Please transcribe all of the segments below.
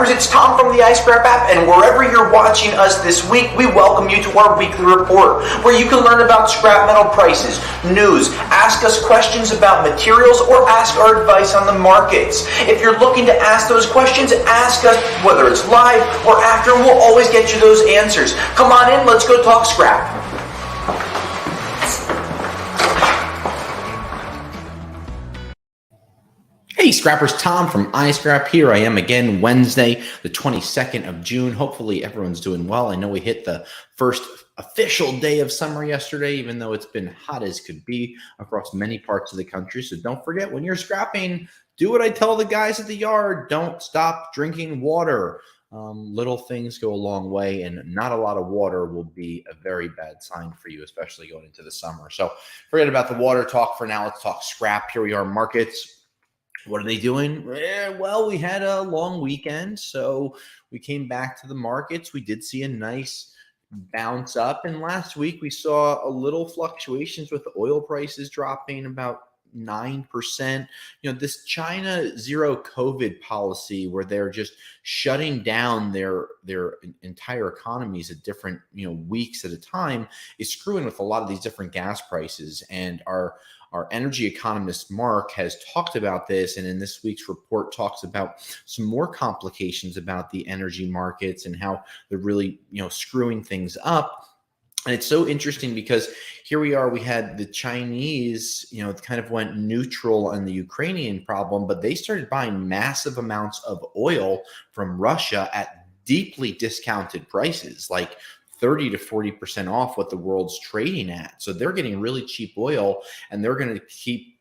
Scrappers, it's Tom from the iScrap app, and wherever you're watching us this week, we welcome you to our weekly report, where you can learn about scrap metal prices, news, ask us questions about materials, or ask our advice on the markets. If you're looking to ask those questions, ask us whether it's live or after, and we'll always get you those answers. Come on in, let's go talk scrap. Hey Scrappers, Tom from iScrap. Here I am again, Wednesday, the 22nd of June. Hopefully everyone's doing well. I know we hit the first official day of summer yesterday, even though it's been hot as could be across many parts of the country. So don't forget, when you're scrapping, do what I tell the guys at the yard. Don't stop drinking water. Little things go a long way, and not a lot of water will be a very bad sign for you, especially going into the summer. So forget about the water talk for now. Let's talk scrap. Here we are, markets. What are they doing? Well, we had a long weekend, so we came back to the markets. We did see a nice bounce up, and last week we saw a little fluctuations with oil prices dropping about 9%. This China zero COVID policy, where they're just shutting down their entire economies at different weeks at a time, is screwing with a lot of these different gas prices. And our energy economist Mark has talked about this, and in this week's report talks about some more complications about the energy markets and how they're really screwing things up. And it's so interesting because here we are, we had the Chinese, kind of went neutral on the Ukrainian problem, but they started buying massive amounts of oil from Russia at deeply discounted prices, like 30 to 40% off what the world's trading at. So they're getting really cheap oil, and they're going to keep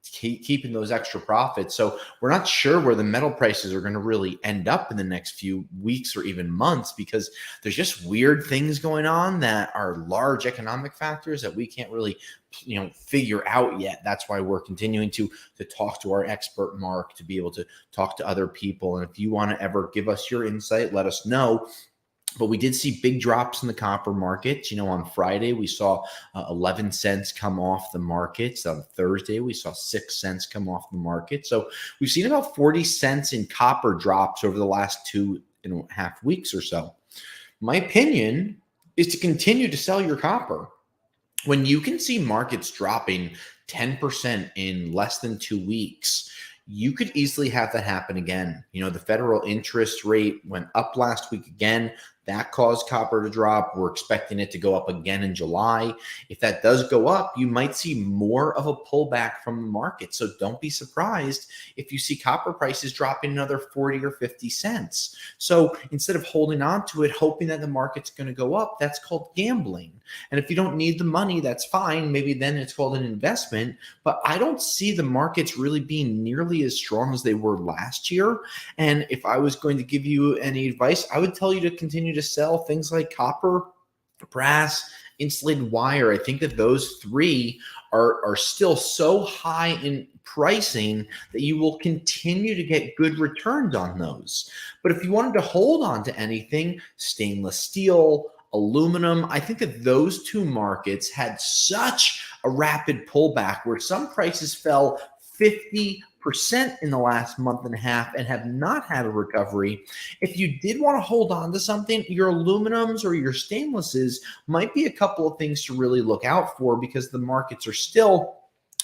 keeping those extra profits. So we're not sure where the metal prices are going to really end up in the next few weeks or even months, because there's just weird things going on that are large economic factors that we can't really figure out yet. That's why we're continuing to talk to our expert Mark, to be able to talk to other people. And if you want to ever give us your insight, let us know. But we did see big drops in the copper market. On Friday, we saw 11 cents come off the markets. On Thursday, we saw 6 cents come off the market. So we've seen about 40 cents in copper drops over the last 2.5 weeks or so. My opinion is to continue to sell your copper. When you can see markets dropping 10% in less than 2 weeks, you could easily have that happen again. The federal interest rate went up last week again. That caused copper to drop. We're expecting it to go up again in July. If that does go up, you might see more of a pullback from the market. So don't be surprised if you see copper prices dropping another 40 or 50 cents. So instead of holding on to it, hoping that the market's going to go up, that's called gambling. And if you don't need the money, that's fine. Maybe then it's called an investment. But I don't see the markets really being nearly as strong as they were last year. And if I was going to give you any advice, I would tell you to continue to sell things like copper, brass, insulated wire. I think that those three are still so high in pricing that you will continue to get good returns on those. But if you wanted to hold on to anything, stainless steel, aluminum, I think that those two markets had such a rapid pullback where some prices fell 50% in the last month and a half and have not had a recovery. If you did want to hold on to something, your aluminums or your stainlesses might be a couple of things to really look out for, because the markets are still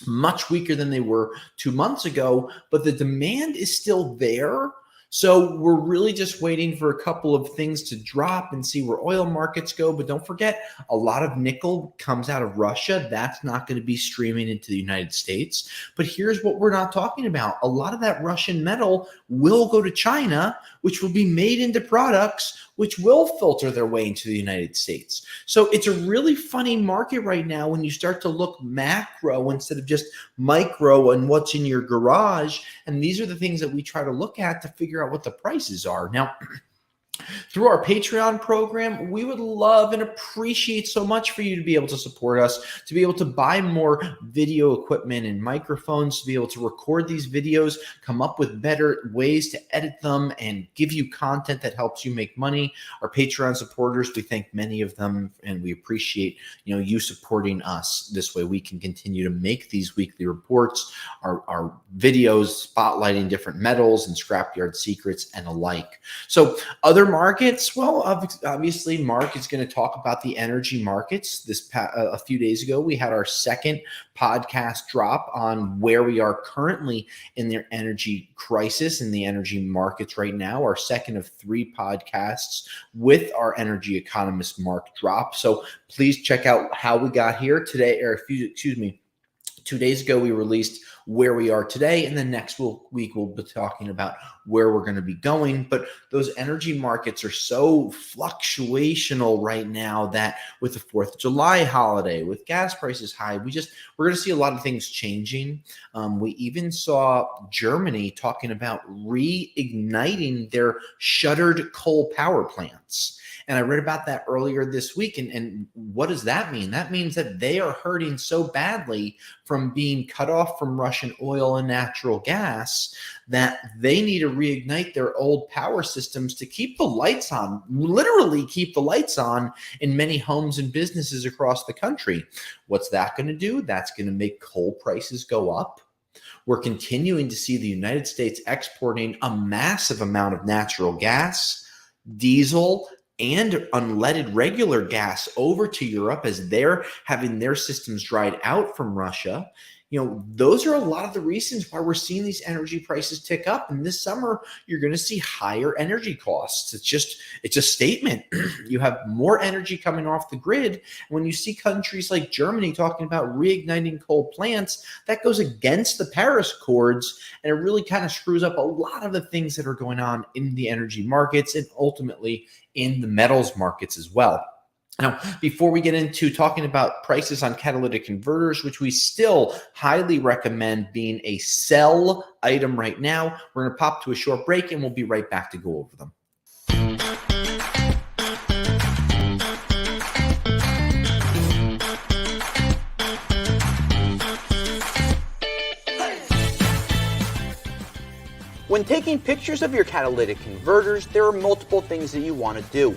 much weaker than they were 2 months ago, but the demand is still there. So we're really just waiting for a couple of things to drop and see where oil markets go. But don't forget, a lot of nickel comes out of Russia. That's not going to be streaming into the United States. But here's what we're not talking about. A lot of that Russian metal will go to China, which will be made into products which will filter their way into the United States. So it's a really funny market right now when you start to look macro instead of just micro and what's in your garage. And these are the things that we try to look at to figure out what the prices are. Now, Through our Patreon program, we would love and appreciate so much for you to be able to support us, to be able to buy more video equipment and microphones, to be able to record these videos, come up with better ways to edit them, and give you content that helps you make money. Our Patreon supporters, we thank many of them, and we appreciate you supporting us. This way we can continue to make these weekly reports, our videos spotlighting different metals and scrapyard secrets and alike. So other markets, well, obviously Mark is going to talk about the energy markets. A few days ago, we had our second podcast drop on where we are currently in the energy crisis in the energy markets right now, our second of 3 podcasts with our energy economist Mark drop. So please check out how we got here today, or 2 days ago, we released where we are today, and then next week we'll be talking about where we're going to be going. But those energy markets are so fluctuational right now that with the 4th of July holiday, with gas prices high, we're going to see a lot of things changing. We even saw Germany talking about reigniting their shuttered coal power plants. And I read about that earlier this week. And what does that mean? That means that they are hurting so badly from being cut off from Russian oil and natural gas that they need to reignite their old power systems to keep the lights on, literally keep the lights on in many homes and businesses across the country. What's that going to do? That's going to make coal prices go up. We're continuing to see the United States exporting a massive amount of natural gas, diesel, and unleaded regular gas over to Europe as they're having their systems dried out from Russia. Those are a lot of the reasons why we're seeing these energy prices tick up. And this summer, you're going to see higher energy costs. It's a statement. You have more energy coming off the grid. When you see countries like Germany talking about reigniting coal plants, that goes against the Paris Accords, and it really kind of screws up a lot of the things that are going on in the energy markets and ultimately in the metals markets as well. Now, before we get into talking about prices on catalytic converters, which we still highly recommend being a sell item right now, we're going to pop to a short break and we'll be right back to go over them. When taking pictures of your catalytic converters, there are multiple things that you want to do.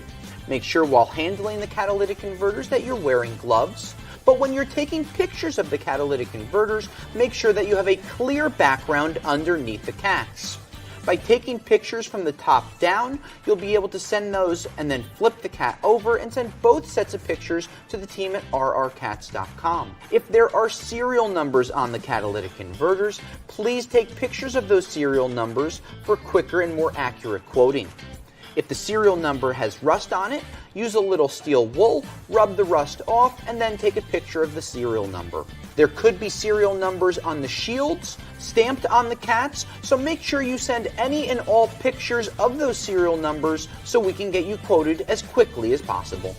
Make sure while handling the catalytic converters that you're wearing gloves. But when you're taking pictures of the catalytic converters, make sure that you have a clear background underneath the cats. By taking pictures from the top down, you'll be able to send those and then flip the cat over and send both sets of pictures to the team at rrcats.com. If there are serial numbers on the catalytic converters, please take pictures of those serial numbers for quicker and more accurate quoting. If the serial number has rust on it, use a little steel wool, rub the rust off, and then take a picture of the serial number. There could be serial numbers on the shields, stamped on the cats, so make sure you send any and all pictures of those serial numbers so we can get you quoted as quickly as possible.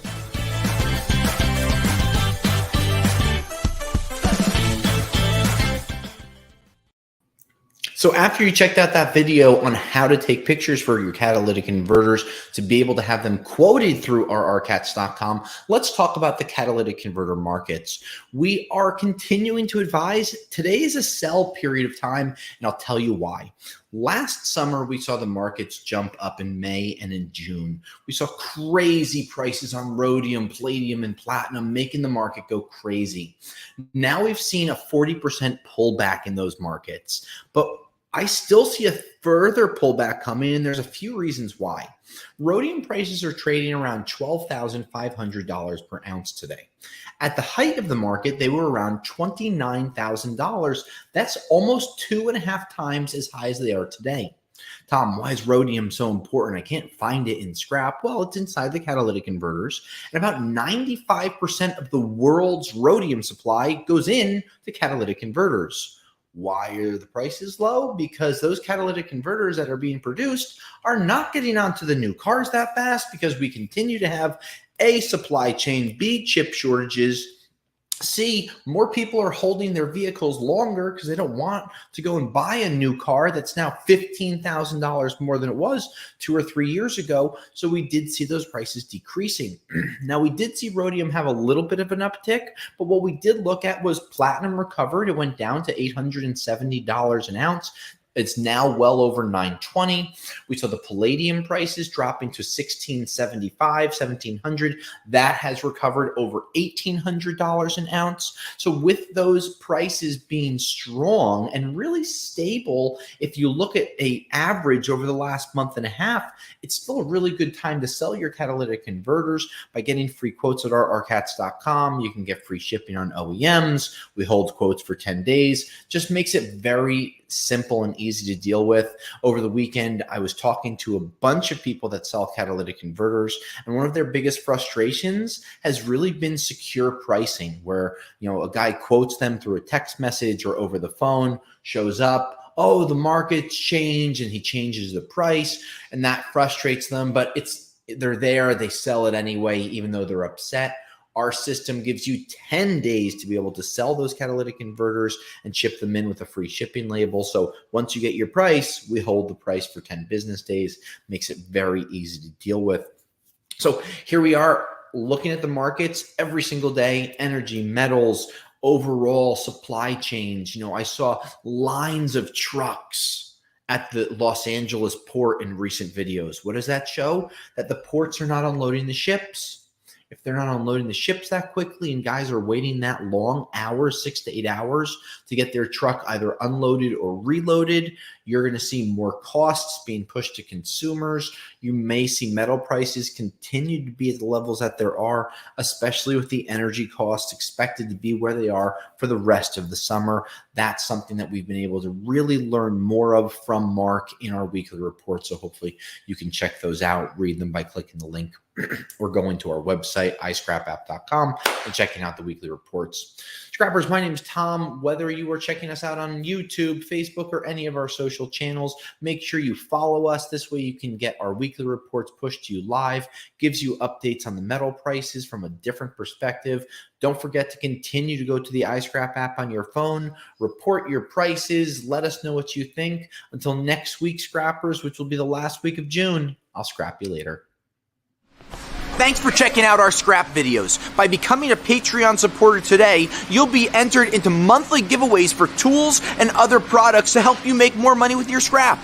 So after you checked out that video on how to take pictures for your catalytic converters to be able to have them quoted through rrcats.com, let's talk about the catalytic converter markets. We are continuing to advise today is a sell period of time, and I'll tell you why. Last summer, we saw the markets jump up in May and in June. We saw crazy prices on rhodium, palladium, and platinum, making the market go crazy. Now we've seen a 40% pullback in those markets, but I still see a further pullback coming, and there's a few reasons why. Rhodium prices are trading around $12,500 per ounce today. At the height of the market, they were around $29,000. That's almost 2.5 times as high as they are today. Tom, why is rhodium so important? I can't find it in scrap. Well, it's inside the catalytic converters, and about 95% of the world's rhodium supply goes in the catalytic converters. Why are the prices low? Because those catalytic converters that are being produced are not getting onto the new cars that fast because we continue to have A, supply chain, B, chip shortages, see more people are holding their vehicles longer because they don't want to go and buy a new car that's now $15,000 more than it was 2 or 3 years ago. So we did see those prices decreasing. Now, we did see rhodium have a little bit of an uptick, but what we did look at was platinum recovered. It went down to $870 an ounce. It's now well over $920. We saw the palladium prices dropping to $1,675, $1,700. That has recovered over $1,800 an ounce. So with those prices being strong and really stable, if you look at an average over the last month and a half, it's still a really good time to sell your catalytic converters by getting free quotes at rcats.com. You can get free shipping on OEMs. We hold quotes for 10 days. Just makes it very simple and easy to deal with. Over the weekend, I was talking to a bunch of people that sell catalytic converters, and one of their biggest frustrations has really been secure pricing, where a guy quotes them through a text message or over the phone, shows up, oh, the market's changed, and he changes the price, and that frustrates them. But they're there, they sell it anyway, even though they're upset. Our system gives you 10 days to be able to sell those catalytic converters and ship them in with a free shipping label. So once you get your price, we hold the price for 10 business days. Makes it very easy to deal with. So here we are looking at the markets every single day, energy, metals, overall supply chains. I saw lines of trucks at the Los Angeles port in recent videos. What does that show? That the ports are not unloading the ships. If they're not unloading the ships that quickly and guys are waiting that long hours, 6 to 8 hours to get their truck either unloaded or reloaded, you're going to see more costs being pushed to consumers. You may see metal prices continue to be at the levels that there are, especially with the energy costs expected to be where they are for the rest of the summer. That's something that we've been able to really learn more of from Mark in our weekly report. So hopefully you can check those out, read them by clicking the link or going to our website, iscrapapp.com, and checking out the weekly reports. Scrappers, my name is Tom. Whether you are checking us out on YouTube, Facebook, or any of our social channels, make sure you follow us. This way you can get our weekly reports pushed to you live, gives you updates on the metal prices from a different perspective. Don't forget to continue to go to the iScrap app on your phone, report your prices, let us know what you think. Until next week, Scrappers, which will be the last week of June, I'll scrap you later. Thanks for checking out our scrap videos. By becoming a Patreon supporter today, you'll be entered into monthly giveaways for tools and other products to help you make more money with your scrap.